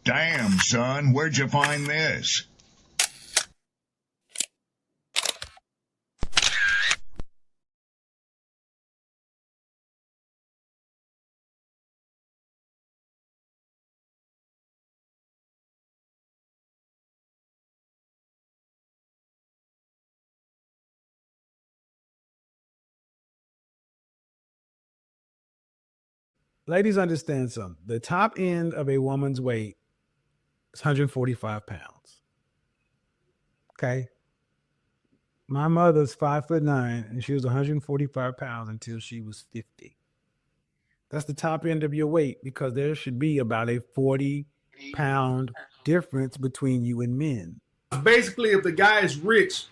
Damn, son, where'd you find this? Ladies, understand something. The top end of a woman's weight is 145 pounds. Okay. My mother's 5'9", and she was 145 pounds until she was 50. That's the top end of your weight, because there should be about a 40-pound difference between you and men. Basically, if the guy is rich,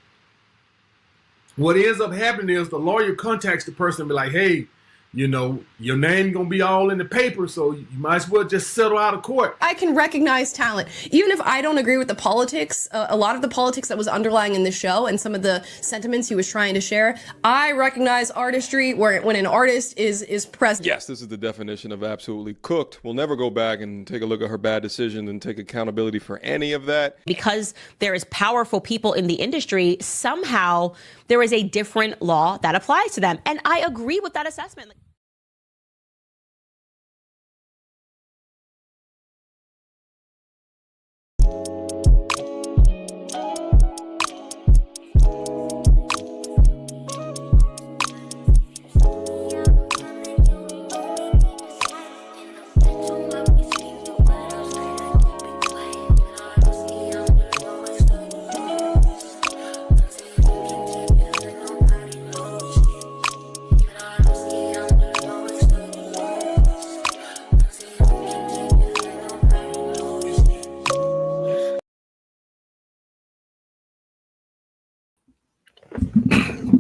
what ends up happening is the lawyer contacts the person and be like, hey, you know, your name gonna be all in the paper, so you might as well just settle out of court. I can recognize talent. Even if I don't agree with the politics, a lot of the politics that was underlying in the show and some of the sentiments he was trying to share, I recognize artistry when an artist is present. Yes, this is the definition of absolutely cooked. We'll never go back and take a look at her bad decision and take accountability for any of that. Because there is powerful people in the industry, somehow there is a different law that applies to them. And I agree with that assessment.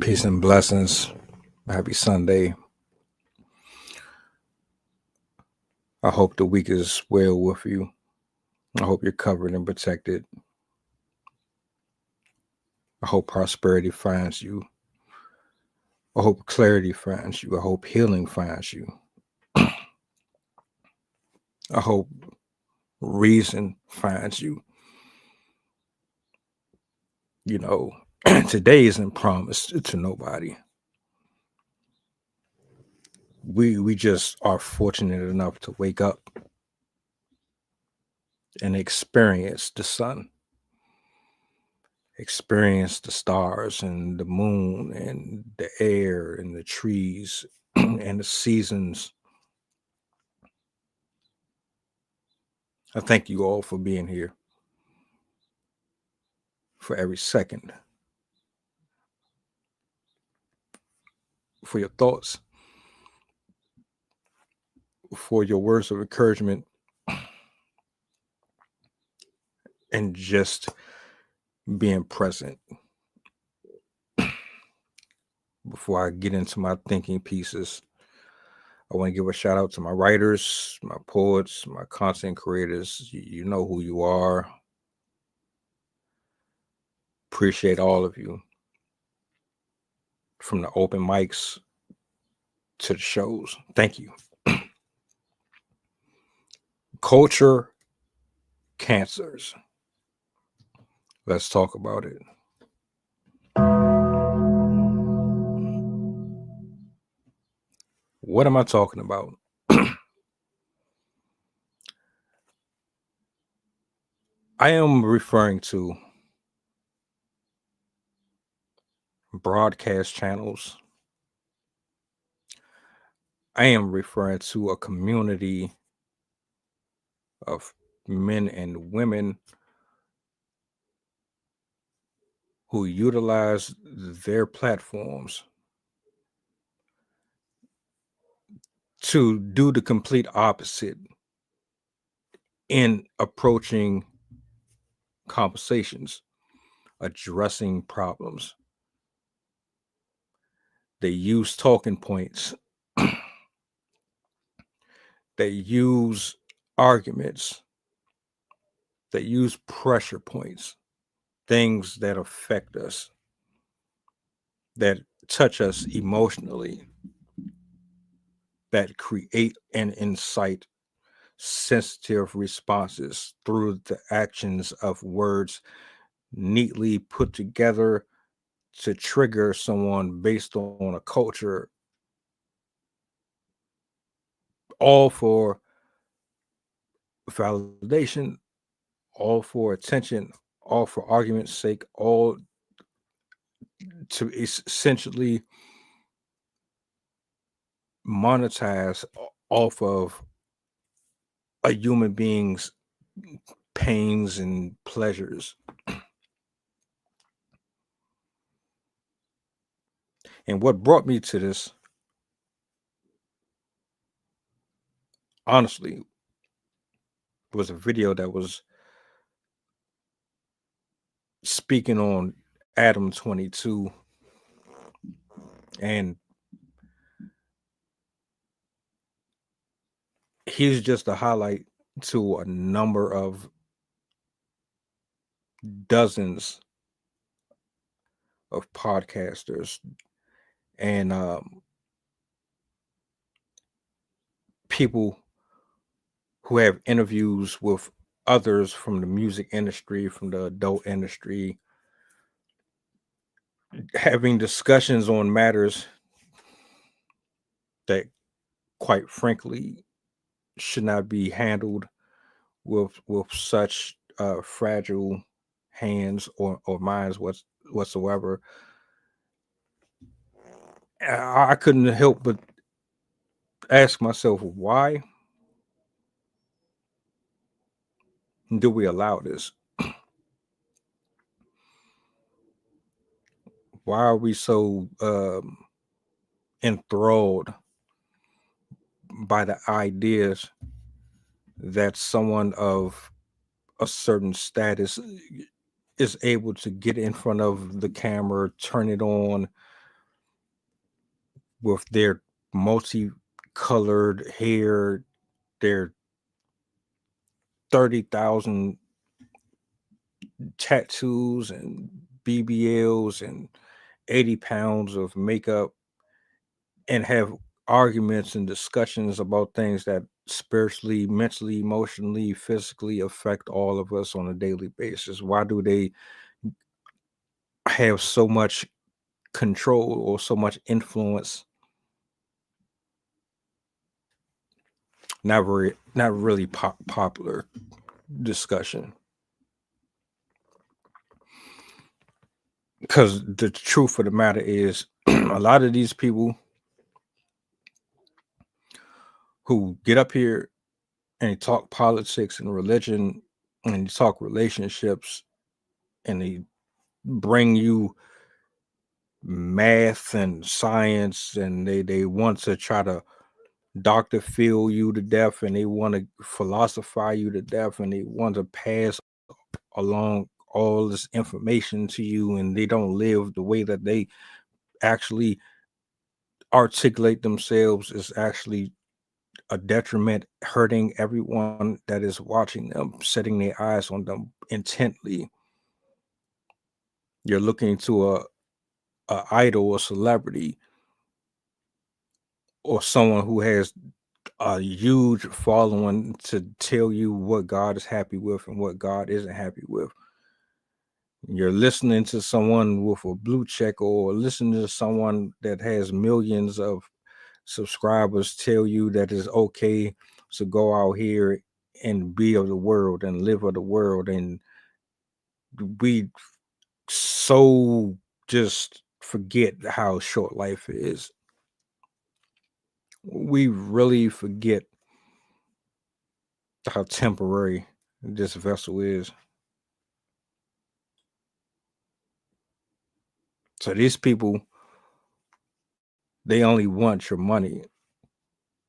Peace and blessings. Happy Sunday. I hope the week is well with you. I hope you're covered and protected. I hope prosperity finds you. I hope clarity finds you. I hope healing finds you. I hope reason finds you. You know, today isn't promised to nobody. We just are fortunate enough to wake up and experience the sun, experience the stars and the moon and the air and the trees and the seasons. I thank you all for being here, for every second, for your thoughts, for your words of encouragement, and just being present. Before I get into my thinking pieces, I want to give a shout out to my writers, my poets, my content creators. You know who you are. Appreciate all of you. From the open mics to the shows. Thank you. Culture cancers. Let's talk about it. What am I talking about? I am referring to broadcast channels. I am referring to a community of men and women who utilize their platforms to do the complete opposite in approaching conversations, addressing problems. They use talking points. They use arguments. They use pressure points, things that affect us, that touch us emotionally, that create and incite sensitive responses through the actions of words neatly put together to trigger someone based on a culture, all for validation, all for attention, all for argument's sake, all to essentially monetize off of a human being's pains and pleasures. And what brought me to this, honestly, was a video that was speaking on Adam 22, and he's just a highlight to a number of dozens of podcasters and people who have interviews with others from the music industry, from the adult industry, having discussions on matters that, quite frankly, should not be handled with such fragile hands or minds whatsoever. I couldn't help but ask myself, why do we allow this? Why are we so enthralled by the ideas that someone of a certain status is able to get in front of the camera, turn it on with their multicolored hair, their 30,000 tattoos and BBLs and 80 pounds of makeup, and have arguments and discussions about things that spiritually, mentally, emotionally, physically affect all of us on a daily basis? Why do they have so much control or so much influence? Not really popular discussion. Because the truth of the matter is, a lot of these people who get up here and talk politics and religion and talk relationships, and they bring you math and science, and they want to try to Dr. Phil you to death, and they want to philosophize you to death, and they want to pass along all this information to you, and they don't live the way that they actually articulate themselves, is actually a detriment, hurting everyone that is watching them, setting their eyes on them intently. You're looking to a idol, a celebrity, or someone who has a huge following to tell you what God is happy with and what God isn't happy with. You're listening to someone with a blue check, or listening to someone that has millions of subscribers tell you that it's okay to go out here and be of the world and live of the world. And we so just forget how short life is. We really forget how temporary this vessel is. So these people, they only want your money.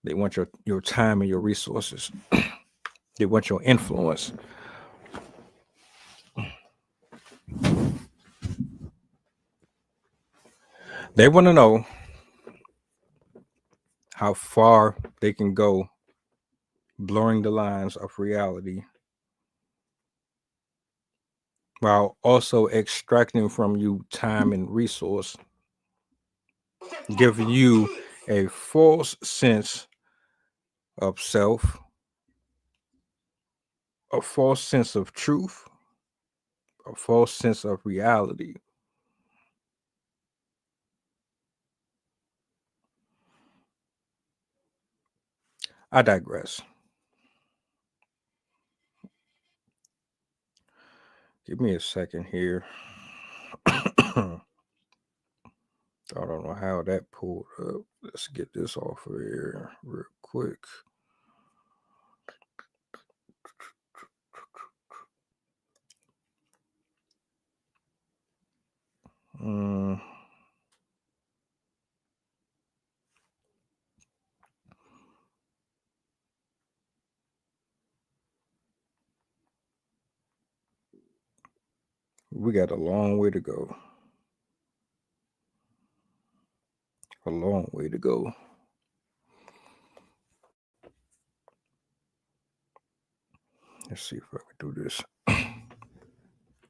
They want your time and your resources. They want your influence. They want to know how far they can go, blurring the lines of reality, while also extracting from you time and resource, giving you a false sense of self, a false sense of truth, a false sense of reality. I digress. Give me a second here. I don't know how that pulled up. Let's get this off of here real quick. We got a long way to go. A long way to go. Let's see if I can do this.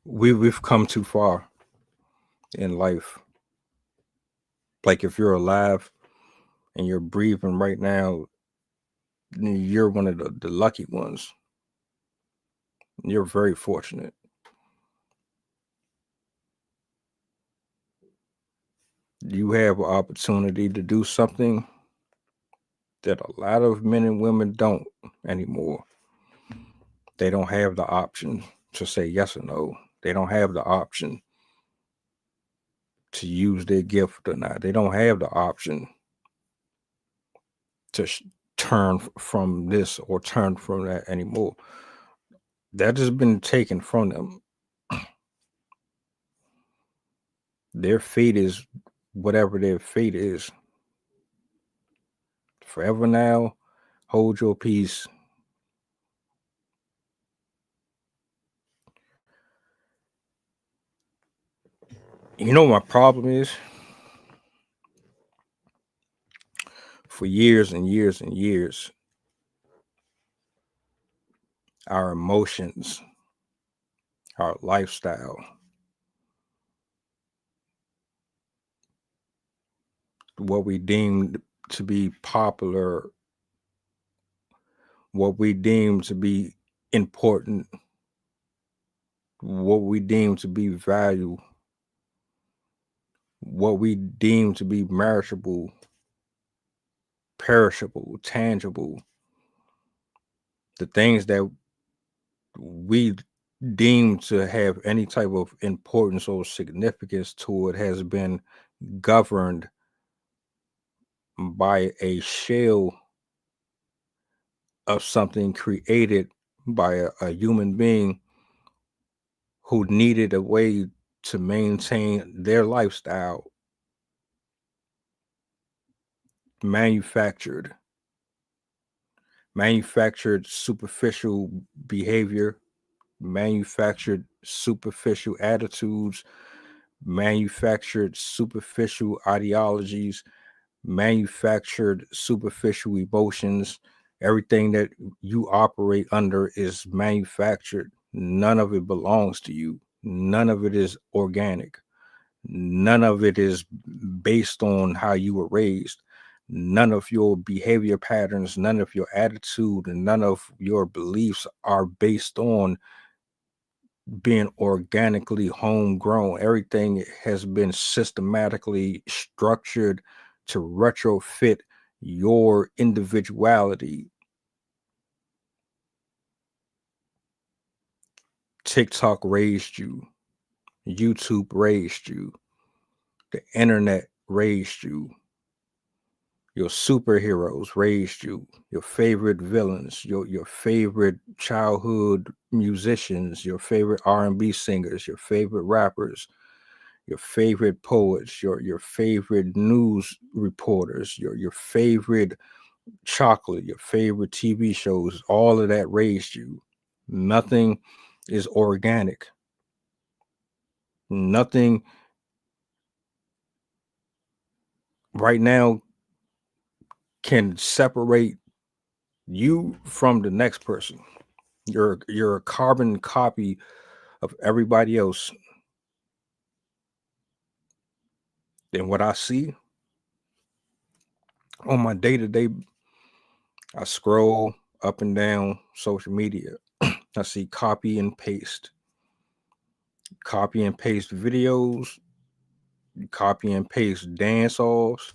We've come too far in life. Like if you're alive and you're breathing right now, you're one of the lucky ones. You're very fortunate. You have an opportunity to do something that a lot of men and women don't anymore. They don't have the option to say yes or no. They don't have the option to use their gift or not. They don't have the option to turn from this or turn from that anymore. That has been taken from them. Their fate is whatever their fate is. Forever now, hold your peace. You know what my problem is? For years and years and years, our emotions, our lifestyle, what we deemed to be popular, what we deem to be important, what we deem to be value, what we deem to be marriageable, perishable, tangible, the things that we deem to have any type of importance or significance to it has been governed by a shell of something created by a human being who needed a way to maintain their lifestyle, manufactured superficial behavior, manufactured superficial attitudes, manufactured superficial ideologies, manufactured superficial emotions. Everything that you operate under is manufactured. None of it belongs to you. None of it is organic. None of it is based on how you were raised. None of your behavior patterns, none of your attitude, and none of your beliefs are based on being organically homegrown. Everything has been systematically structured to retrofit your individuality. TikTok raised you. YouTube raised you. The internet raised you. Your superheroes raised you. Your favorite villains, your favorite childhood musicians, your favorite R&B singers, your favorite rappers, your favorite poets, your favorite news reporters, your favorite chocolate, your favorite TV shows, all of that raised you. Nothing is organic. Nothing right now can separate you from the next person. You're a carbon copy of everybody else. And what I see on my day-to-day, I scroll up and down social media. I see copy and paste videos, copy and paste dance offs,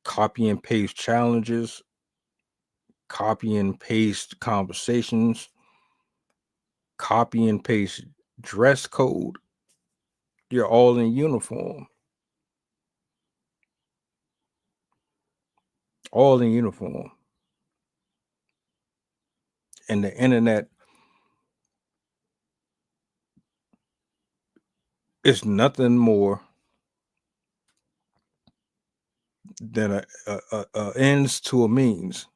copy and paste challenges, copy and paste conversations, copy and paste dress code. You're all in uniform. All in uniform. And the internet is nothing more than a ends to a means.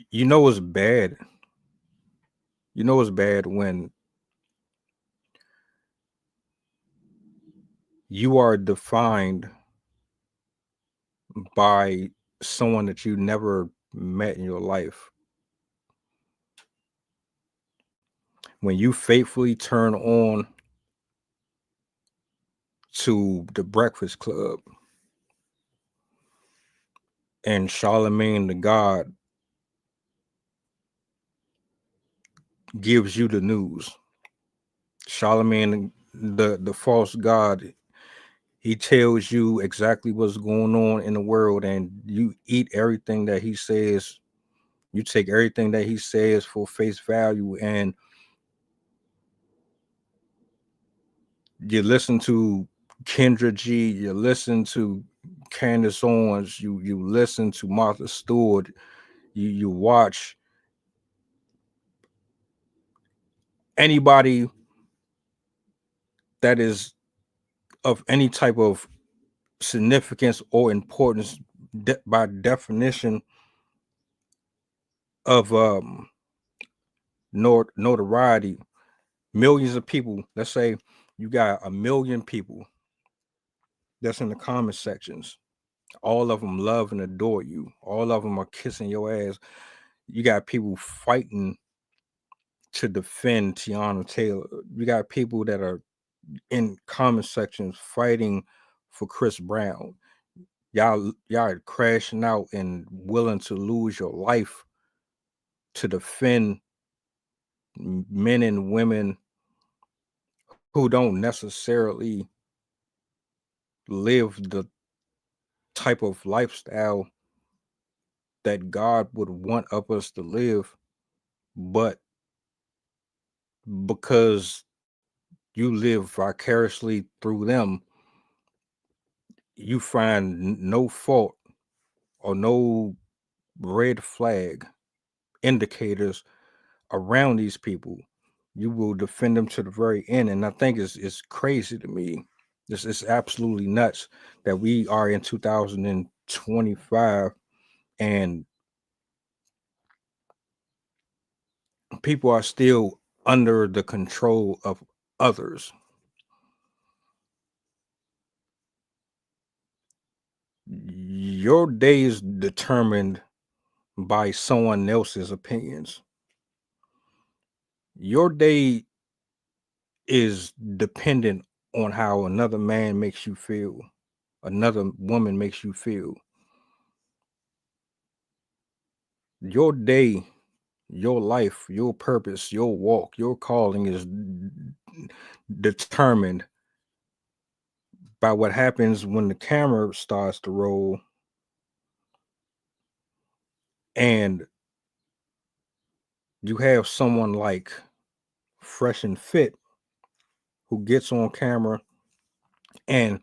You know it's bad. You know it's bad when you are defined by someone that you never met in your life. When you faithfully turn on to the Breakfast Club and Charlemagne the God gives you the news. Charlemagne, the false God, he tells you exactly what's going on in the world, and you eat everything that he says. You take everything that he says for face value, and you listen to Kendra G, you listen to Candace Owens, you listen to Martha Stewart, you watch anybody that is of any type of significance or importance by definition of notoriety. Millions of people, let's say you got 1 million people that's in the comment sections. All of them love and adore you. All of them are kissing your ass. You got people fighting to defend Tiana Taylor. You got people that are in comment sections fighting for Chris Brown. Y'all are crashing out and willing to lose your life to defend men and women who don't necessarily live the type of lifestyle that God would want of us to live, but because you live vicariously through them, you find no fault or no red flag indicators around these people. You will defend them to the very end. And I think it's crazy to me. It's absolutely nuts that we are in 2025 and people are still under the control of others. Your day is determined by someone else's opinions. Your day is dependent on how another man makes you feel, another woman makes you feel. Your day, your life, your purpose, your walk, your calling is determined by what happens when the camera starts to roll and you have someone like Fresh and Fit who gets on camera and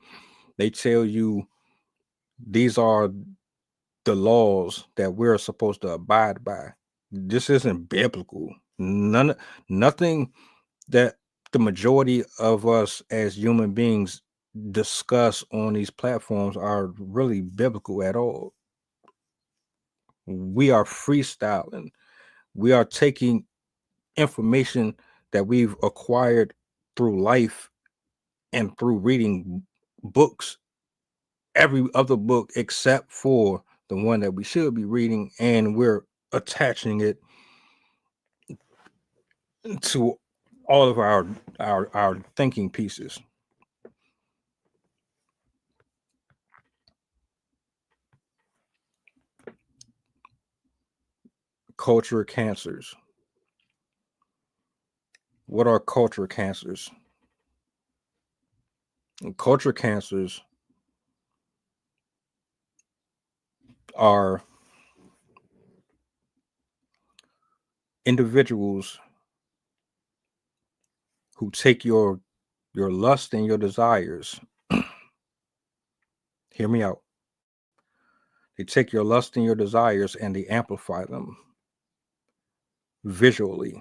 they tell you these are the laws that we're supposed to abide by. This isn't biblical. Nothing that the majority of us as human beings discuss on these platforms are really biblical at all. We are freestyling. We are taking information that we've acquired through life and through reading books, every other book except for the one that we should be reading, and we're attaching it to all of our thinking pieces. culture cancers. What are culture cancers? And culture cancers are individuals who take your lust and your desires. Hear me out. They take your lust and your desires and they amplify them visually.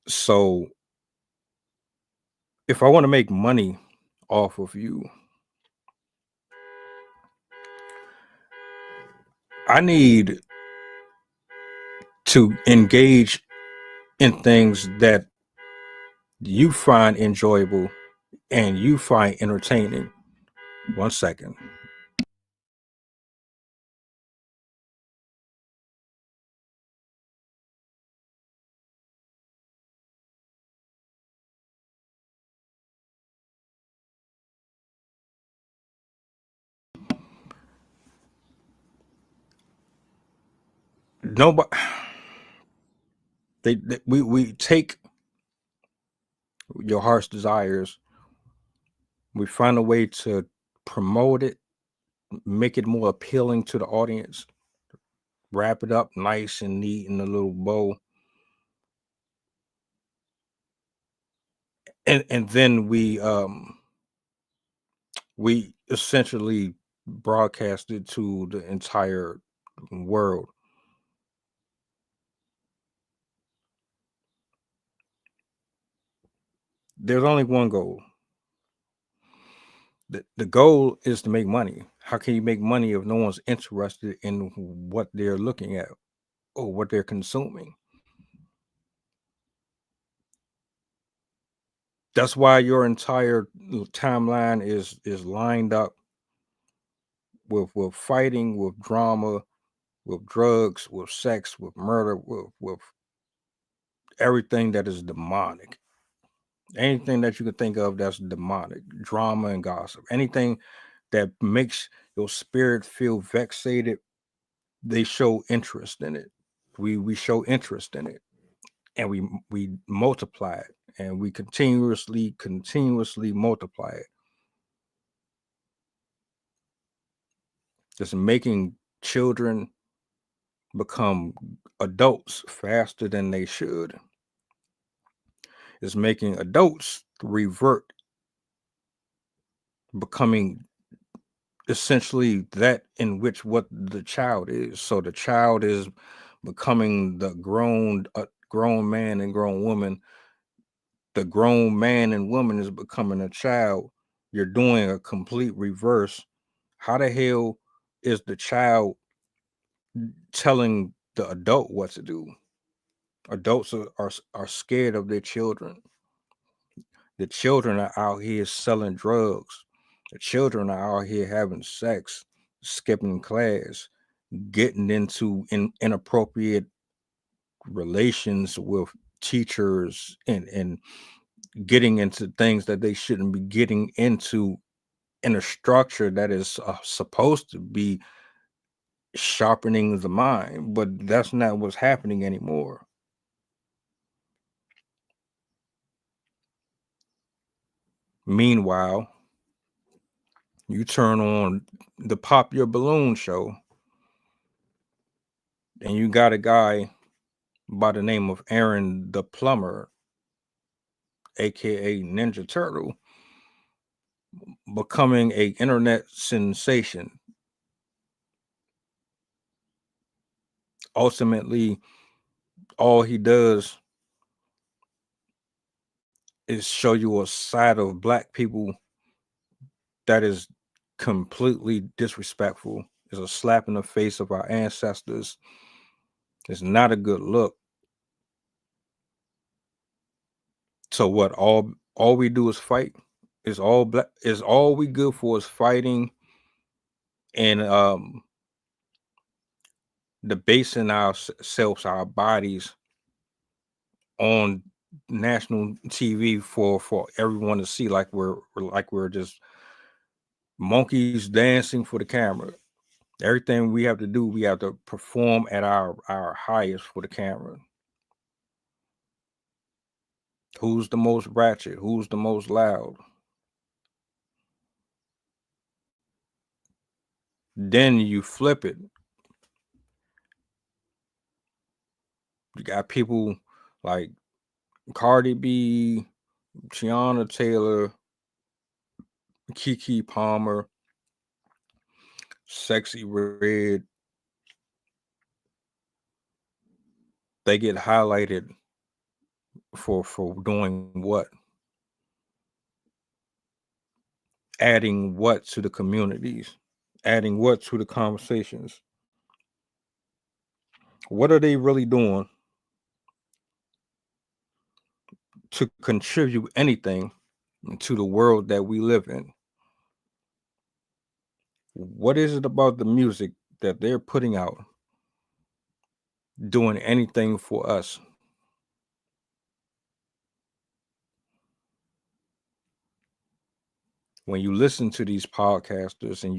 So if I want to make money off of you, I need to engage in things that you find enjoyable and you find entertaining. 1 second. Nobody, we take your heart's desires, we find a way to promote it, make it more appealing to the audience, wrap it up nice and neat in a little bow, and then we essentially broadcast it to the entire world. There's only one goal. The goal is to make money. How can you make money if no one's interested in what they're looking at or what they're consuming? That's why your entire timeline is lined up with fighting, with drama, with drugs, with sex, with murder, with everything that is demonic. Anything that you can think of that's demonic, drama and gossip, anything that makes your spirit feel vexated, they show interest in it. We show interest in it, and we multiply it, and we continuously multiply it. Just making children become adults faster than they should. Is making adults revert, becoming essentially that in which what the child is. So the child is becoming the grown man and grown woman. The grown man and woman is becoming a child. You're doing a complete reverse. How the hell is the child telling the adult what to do? Adults are scared of their children. The children are out here selling drugs. The children are out here having sex, skipping class, getting into inappropriate relations with teachers, and getting into things that they shouldn't be getting into in a structure that is supposed to be sharpening the mind, but that's not what's happening anymore. Meanwhile, you turn on the Pop Your Balloon show, and you got a guy by the name of Aaron the Plumber, aka Ninja Turtle, becoming an internet sensation. Ultimately, all he does is show you a side of Black people that is completely disrespectful. It's a slap in the face of our ancestors. It's not a good look. So what? All we do is fight. Is all black? Is all we good for is fighting and debasing ourselves, our bodies, on national TV for everyone to see, like we're just monkeys dancing for the camera. Everything we have to do, we have to perform at our highest for the camera. Who's the most ratchet? Who's the most loud? Then you flip it. You got people like Cardi B, Tiana Taylor, Keke Palmer, Sexy Red. They get highlighted for doing what? Adding what to the communities? Adding what to the conversations? What are they really doing to contribute anything to the world that we live in? What is it about the music that they're putting out doing anything for us? When you listen to these podcasters and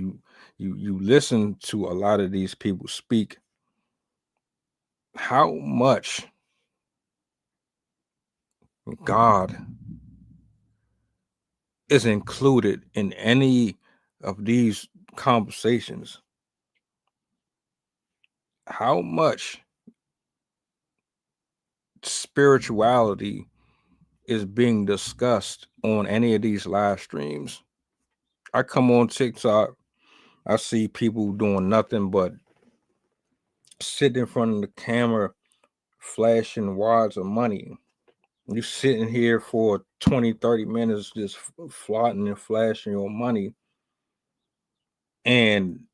you listen to a lot of these people speak, how much God is included in any of these conversations? How much spirituality is being discussed on any of these live streams? I come on TikTok, I see people doing nothing but sitting in front of the camera, flashing wads of money. You sitting here for 20, 30 minutes just flaunting and flashing your money. And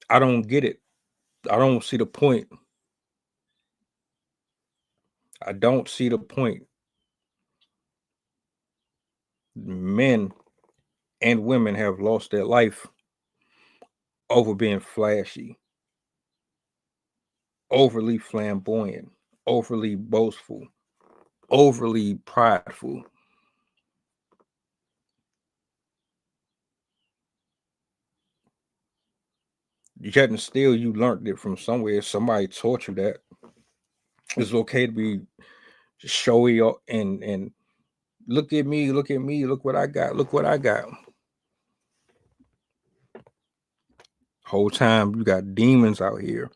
I don't get it. I don't see the point. I don't see the point. Men and women have lost their life over being flashy, overly flamboyant, overly boastful, overly prideful. Yet and still, you learned it from somewhere. Somebody taught you that it's okay to be showy and look at me, look what I got, look what I got. Whole time you got demons out here,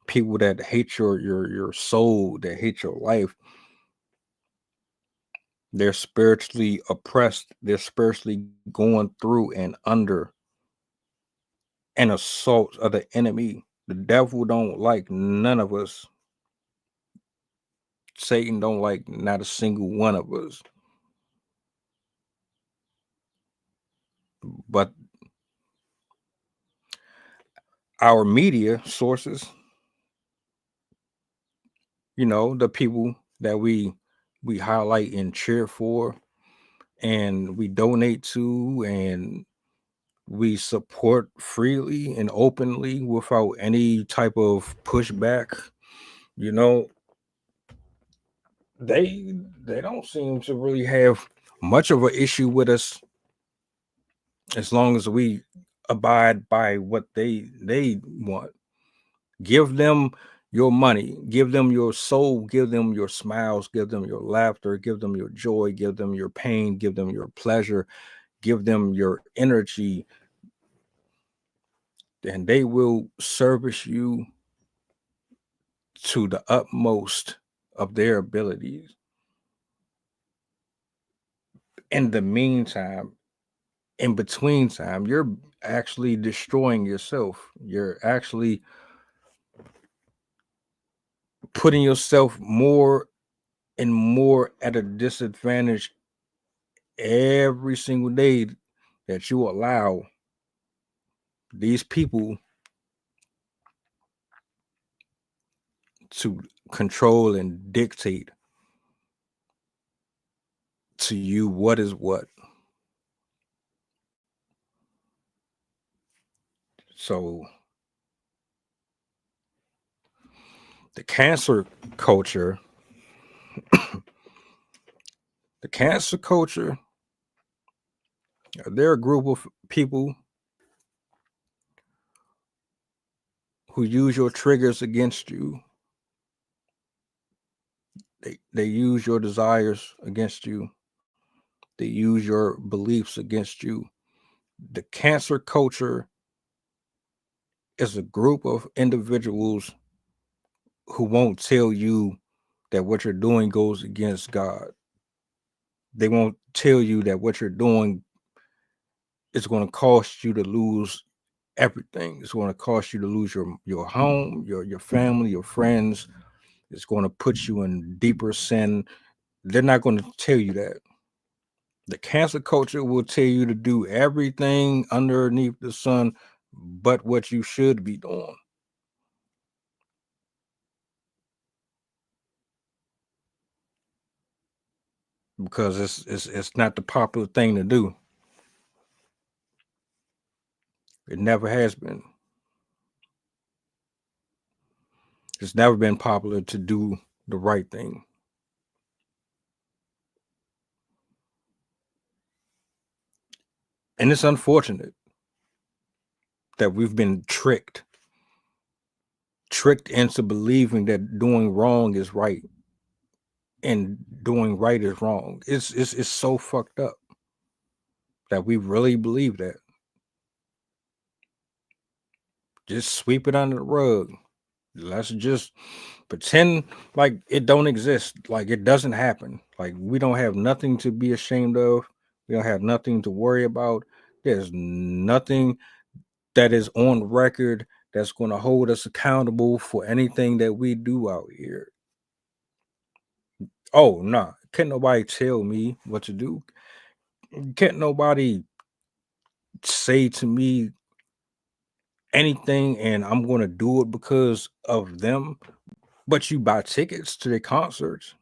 people that hate your soul, that hate your life. They're spiritually oppressed. They're spiritually going through and under an assault of the enemy. The devil don't like none of us. Satan don't like not a single one of us. But our media sources, you know, the people that we highlight and cheer for and we donate to and we support freely and openly without any type of pushback, you know, they don't seem to really have much of an issue with us as long as we abide by what they want. Give them your money, give them your soul, give them your smiles, give them your laughter, give them your joy, give them your pain, give them your pleasure, give them your energy, and they will service you to the utmost of their abilities. In the meantime, in between time, you're actually destroying yourself. You're actually putting yourself more and more at a disadvantage every single day that you allow these people to control and dictate to you what is what. So the cancel culture, they're a group of people who use your triggers against you. They use your desires against you. They use your beliefs against you. The cancer culture is a group of individuals who won't tell you that what you're doing goes against God. They won't tell you that what you're doing is going to cost you to lose everything. It's going to cost you to lose your home, your family, your friends. It's going to put you in deeper sin. They're not going to tell you that. The cancer culture will tell you to do everything underneath the sun but what you should be doing. Because it's not the popular thing to do. It never has been. It's never been popular to do the right thing. And it's unfortunate that we've been tricked into believing that doing wrong is right and doing right is wrong. It's so fucked up that we really believe that. Just sweep it under the rug. Let's just pretend like it don't exist, like it doesn't happen. Like we don't have nothing to be ashamed of. We don't have nothing to worry about. There's nothing that is on record that's going to hold us accountable for anything that we do out here. Oh, nah. Can't nobody tell me what to do. Can't nobody say to me anything and I'm going to do it because of them. But you buy tickets to their concerts.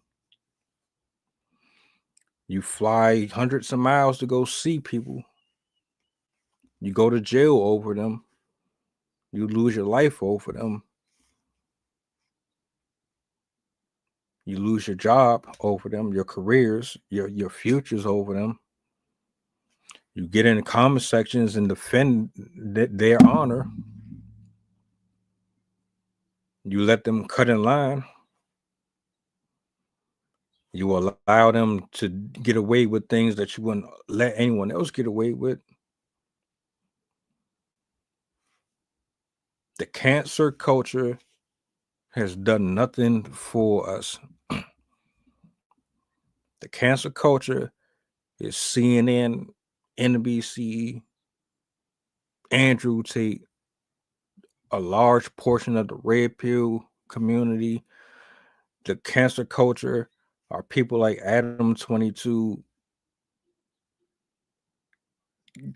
You fly hundreds of miles to go see people. You go to jail over them. You lose your life over them. You lose your job over them, your careers, your futures over them. You get in the comment sections and defend their honor. You let them cut in line. You allow them to get away with things that you wouldn't let anyone else get away with. The cancer culture has done nothing for us. The cancer culture is CNN, NBC, Andrew Tate, a large portion of the red pill community. The cancer culture are people like Adam 22,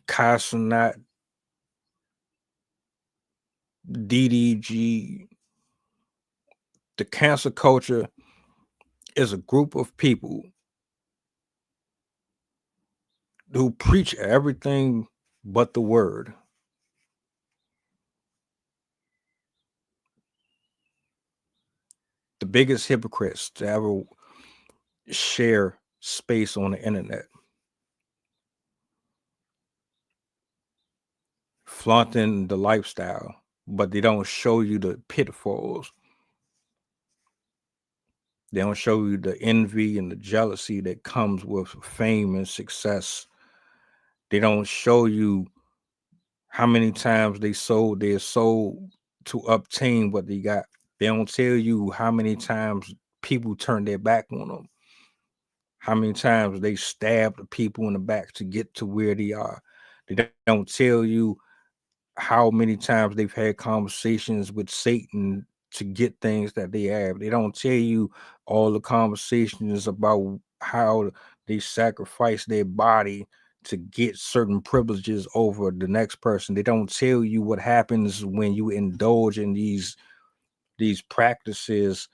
Casanat, DDG. The cancer culture is a group of people who preach everything but the word. The biggest hypocrites to ever share space on the internet. Flaunting the lifestyle, but they don't show you the pitfalls. They don't show you the envy and the jealousy that comes with fame and success. They don't show you how many times they sold their soul to obtain what they got. They don't tell you how many times people turned their back on them. How many times they stabbed the people in the back to get to where they are. They don't tell you how many times they've had conversations with Satan to get things that they have. They don't tell you all the conversations about how they sacrifice their body to get certain privileges over the next person. They don't tell you what happens when you indulge in these practices,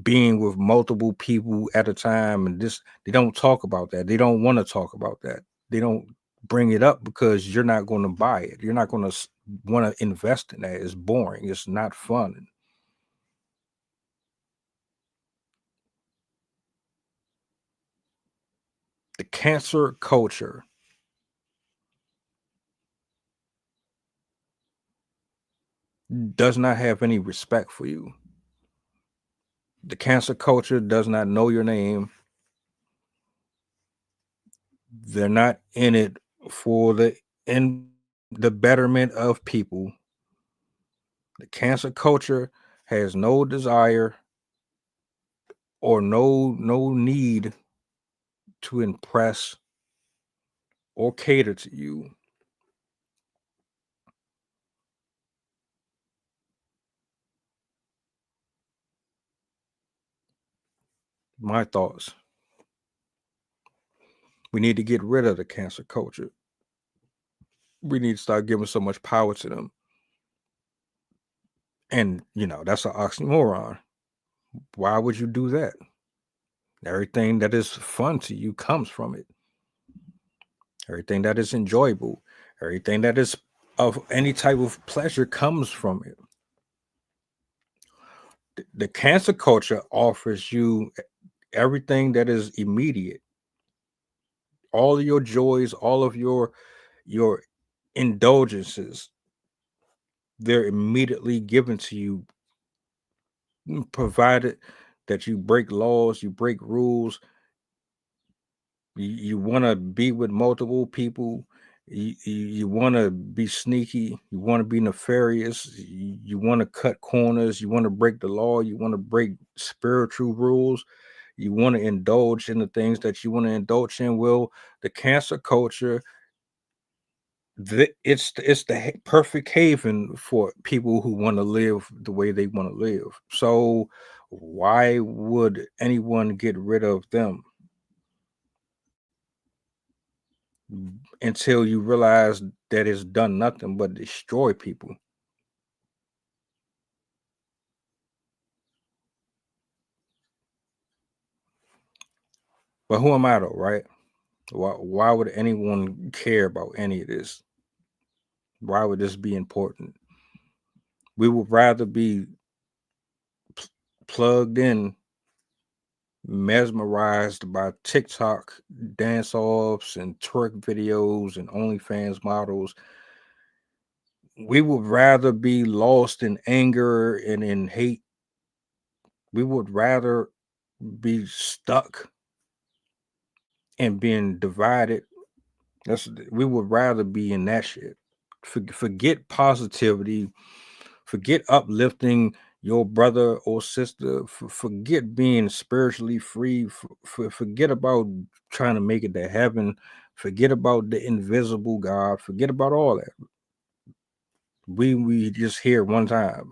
being with multiple people at a time. And this, they don't talk about that. They don't want to talk about that. They don't bring it up because you're not going to buy it. You're not going to want to invest in that. It's boring. It's not fun. The cancer culture does not have any respect for you. The cancer culture does not know your name. They're not in it for the betterment of people. The cancer culture has no desire or no need to impress or cater to you. My thoughts. We need to get rid of the cancer culture. We need to start giving so much power to them. And, that's an oxymoron. Why would you do that? Everything that is fun to you comes from it. Everything that is enjoyable, everything that is of any type of pleasure comes from it. The cancer culture offers you everything that is immediate. All of your joys, all of your indulgences, they're immediately given to you, provided that you break laws, you break rules. You want to be with multiple people. You want to be sneaky. You want to be nefarious. You want to cut corners. You want to break the law. You want to break spiritual rules. You want to indulge in the things that you want to indulge in. Well, the cancer culture, it's the perfect haven for people who want to live the way they want to live. So why would anyone get rid of them? Until you realize that it's done nothing but destroy people. But who am I though, right? Why would anyone care about any of this? Why would this be important? We would rather be plugged in, mesmerized by TikTok dance-offs and twerk videos and OnlyFans models. We would rather be lost in anger and in hate. We would rather be stuck and being divided. We would rather be in that shit. Forget positivity. Forget uplifting your brother or sister. Forget being spiritually free. Forget about trying to make it to heaven. Forget about the invisible God. Forget about all that. We just here one time.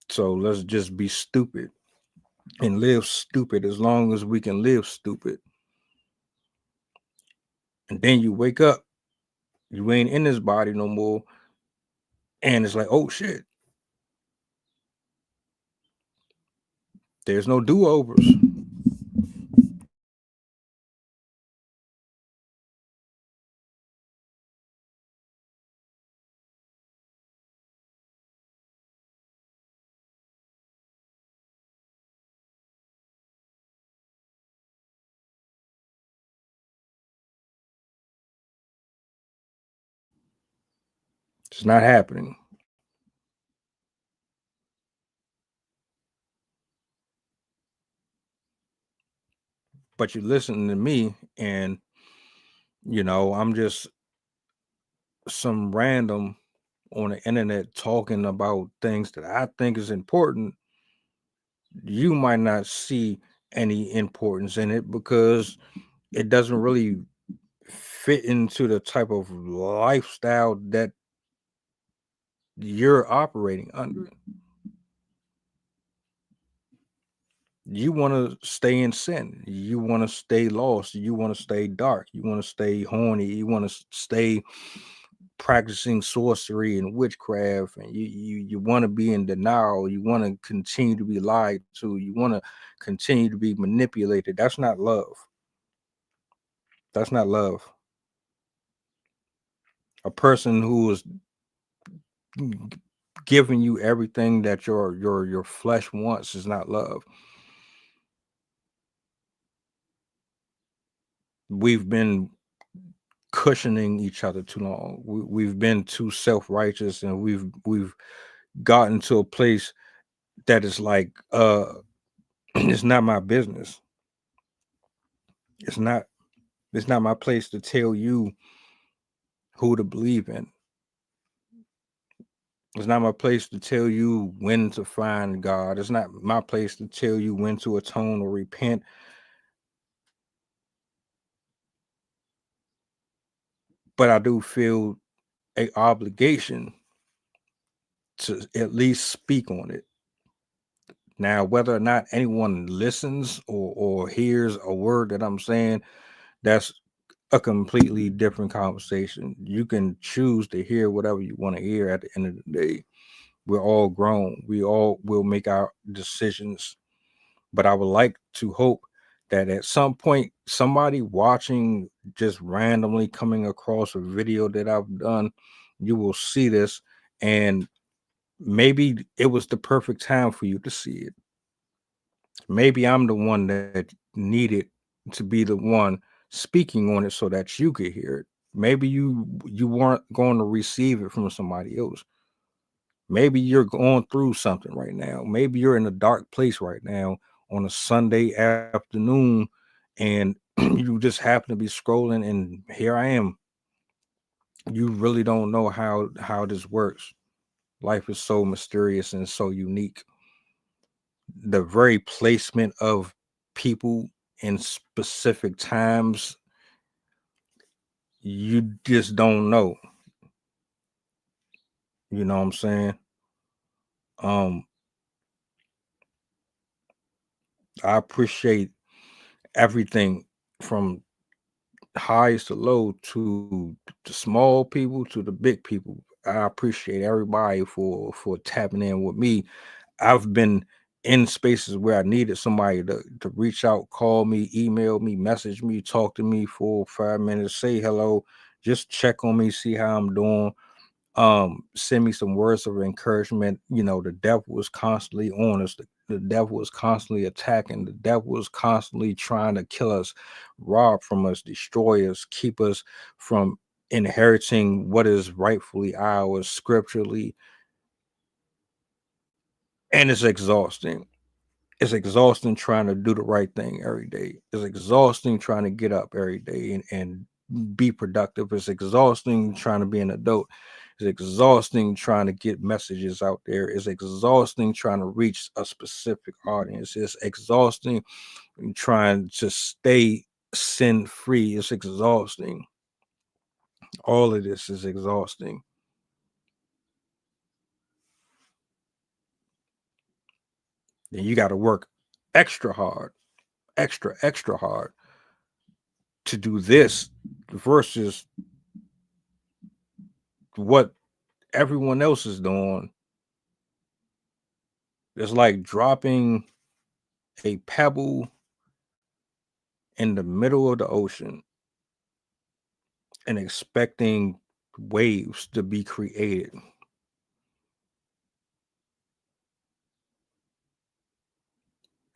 So let's just be stupid and live stupid as long as we can live stupid. And then you wake up, you ain't in this body no more. And it's like, oh shit. There's no do-overs. It's not happening. But you listen to me and, I'm just some random on the internet talking about things that I think is important. You might not see any importance in it because it doesn't really fit into the type of lifestyle that you're operating under. You want to stay in sin. You want to stay lost. You want to stay dark. You want to stay horny. You want to stay practicing sorcery and witchcraft, and you want to be in denial. You want to continue to be lied to. You want to continue to be manipulated. That's not love. That's not love. A person who is giving you everything that your flesh wants is not love. We've been cushioning each other too long. We've been too self-righteous, and we've gotten to a place that is like it's not my business. It's not my place to tell you who to believe in. It's not my place to tell you when to find God. It's not my place to tell you when to atone or repent. But I do feel an obligation to at least speak on it. Now, whether or not anyone listens or hears a word that I'm saying, that's a completely different conversation. You can choose to hear whatever you want to hear at the end of the day. We're all grown. We all will make our decisions. But I would like to hope that at some point, somebody watching, just randomly coming across a video that I've done, you will see this, and maybe it was the perfect time for you to see it. Maybe I'm the one that needed to be the one speaking on it so that you could hear it. Maybe you weren't going to receive it from somebody else. Maybe you're going through something right now. Maybe you're in a dark place right now on a Sunday afternoon, and you just happen to be scrolling, and here I am. You really don't know how this works. Life is so mysterious and so unique. The very placement of people in specific times, you just don't know. You know what I'm saying? I appreciate everything from highs to low, to the small people to the big people. I appreciate everybody for tapping in with me. I've been in spaces where I needed somebody to reach out, call me, email me, message me, talk to me for 5 minutes, say hello, just check on me, see how I'm doing. Send me some words of encouragement. You know, the devil was constantly on us. The devil was constantly attacking. The devil was constantly trying to kill us, rob from us, destroy us, keep us from inheriting what is rightfully ours scripturally. And it's exhausting. It's exhausting trying to do the right thing every day. It's exhausting trying to get up every day and be productive. It's exhausting trying to be an adult. It's exhausting trying to get messages out there. It's exhausting trying to reach a specific audience. It's exhausting trying to stay sin free. It's exhausting. All of this is exhausting. Then you got to work extra hard, extra hard to do this versus what everyone else is doing. It's like dropping a pebble in the middle of the ocean and expecting waves to be created.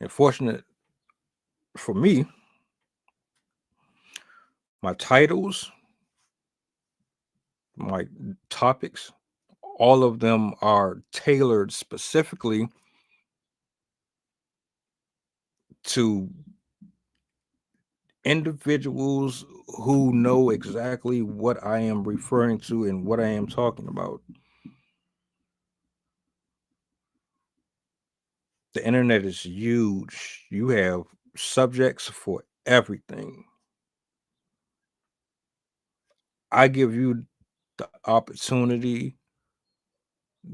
And fortunate for me, my titles, my topics, all of them are tailored specifically to individuals who know exactly what I am referring to and what I am talking about. The internet is huge. You have subjects for everything. I give you the opportunity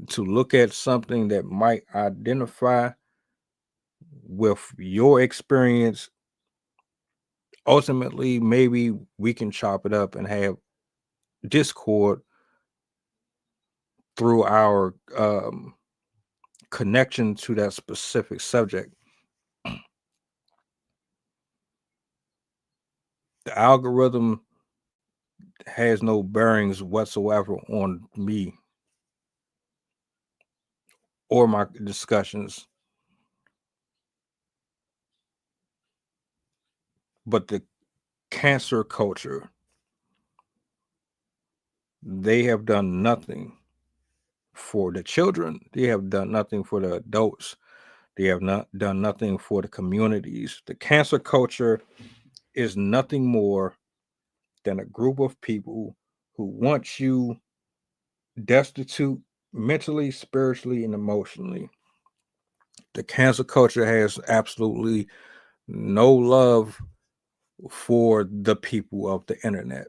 to look at something that might identify with your experience. Ultimately, maybe we can chop it up and have discord through our connection to that specific subject. The algorithm has no bearings whatsoever on me or my discussions. But the cancer culture, they have done nothing for the children. They have done nothing for the adults. They have not done nothing for the communities. The cancer culture is nothing more than a group of people who want you destitute mentally, spiritually, and emotionally. The cancer culture has absolutely no love for the people of the internet.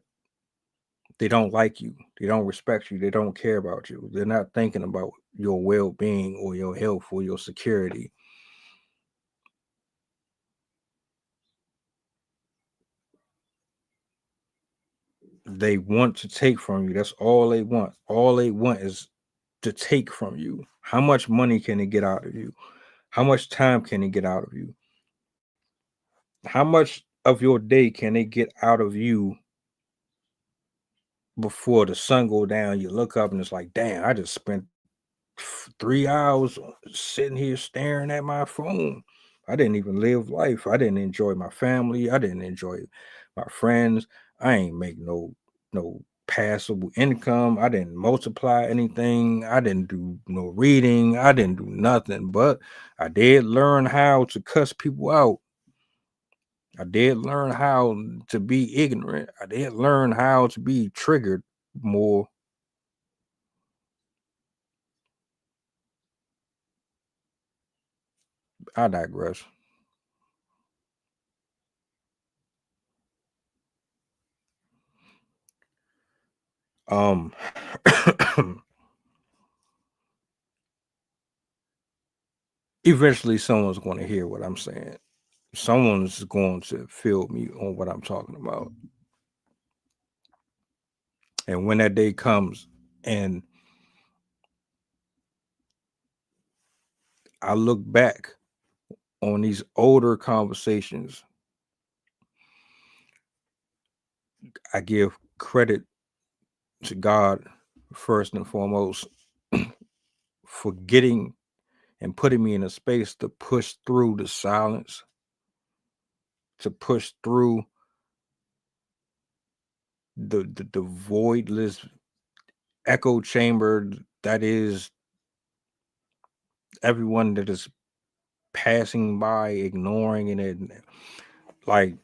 They don't like you. They don't respect you. They don't care about you. They're not thinking about your well-being or your health or your security. They want to take from you. That's all they want. All they want is to take from you. How much money can they get out of you? How much time can they get out of you? How much of your day can they get out of you before the sun go down? You look up and it's like, damn, I just spent 3 hours sitting here staring at my phone. I didn't even live life. I didn't enjoy my family. I didn't enjoy my friends. I ain't make no passable income. I didn't multiply anything. I didn't do no reading. I didn't do nothing, but I did learn how to cuss people out. I did learn how to be ignorant. I did learn how to be triggered more. I digress. Eventually someone's going to hear what I'm saying. Someone's going to feel me on what I'm talking about. And when that day comes and I look back on these older conversations, I give credit to God first and foremost for getting and putting me in a space to push through the silence, to push through the voidless echo chamber that is everyone that is passing by, ignoring it. Like,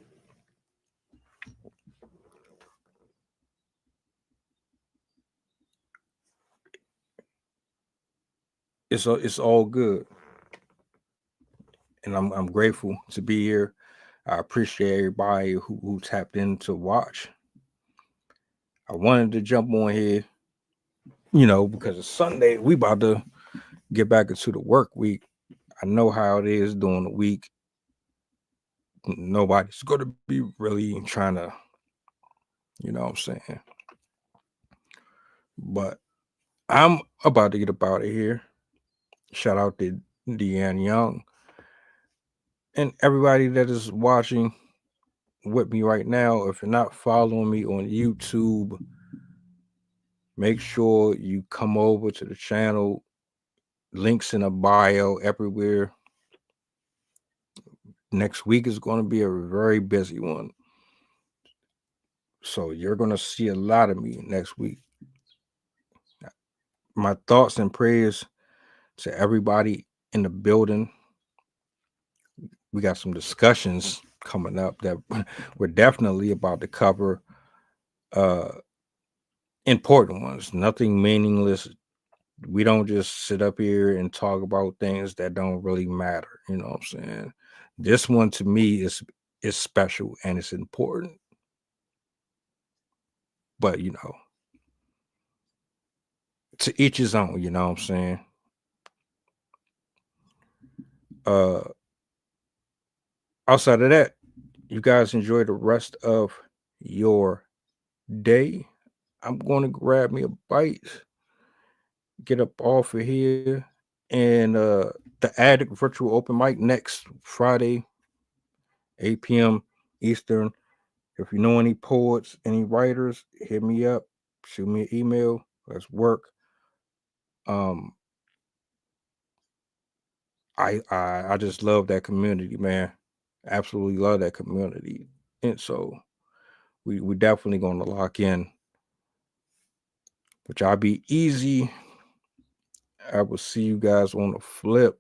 it's all good, and I'm grateful to be here. I appreciate everybody who tapped in to watch. I wanted to jump on here, because it's Sunday. We about to get back into the work week. I know how it is during the week. Nobody's going to be really trying to, you know what I'm saying? But I'm about to get up out of here. Shout out to Deanne Young and everybody that is watching with me right now. If you're not following me on YouTube, make sure you come over to the channel. Links in a bio everywhere. Next week is going to be a very busy one. So you're going to see a lot of me next week. My thoughts and prayers to everybody in the building. We got some discussions coming up that we're definitely about to cover. Important ones, nothing meaningless. We don't just sit up here and talk about things that don't really matter. You know what I'm saying? This one to me is special and it's important. But to each his own, you know what I'm saying? Outside of that, you guys enjoy the rest of your day. I'm going to grab me a bite, get up off of here, and the Addict Virtual Open Mic next Friday, 8 p.m. Eastern. If you know any poets, any writers, hit me up, shoot me an email. Let's work. I just love that community, man. Absolutely love that community. And so we definitely gonna lock in. But y'all be easy. I will see you guys on the flip.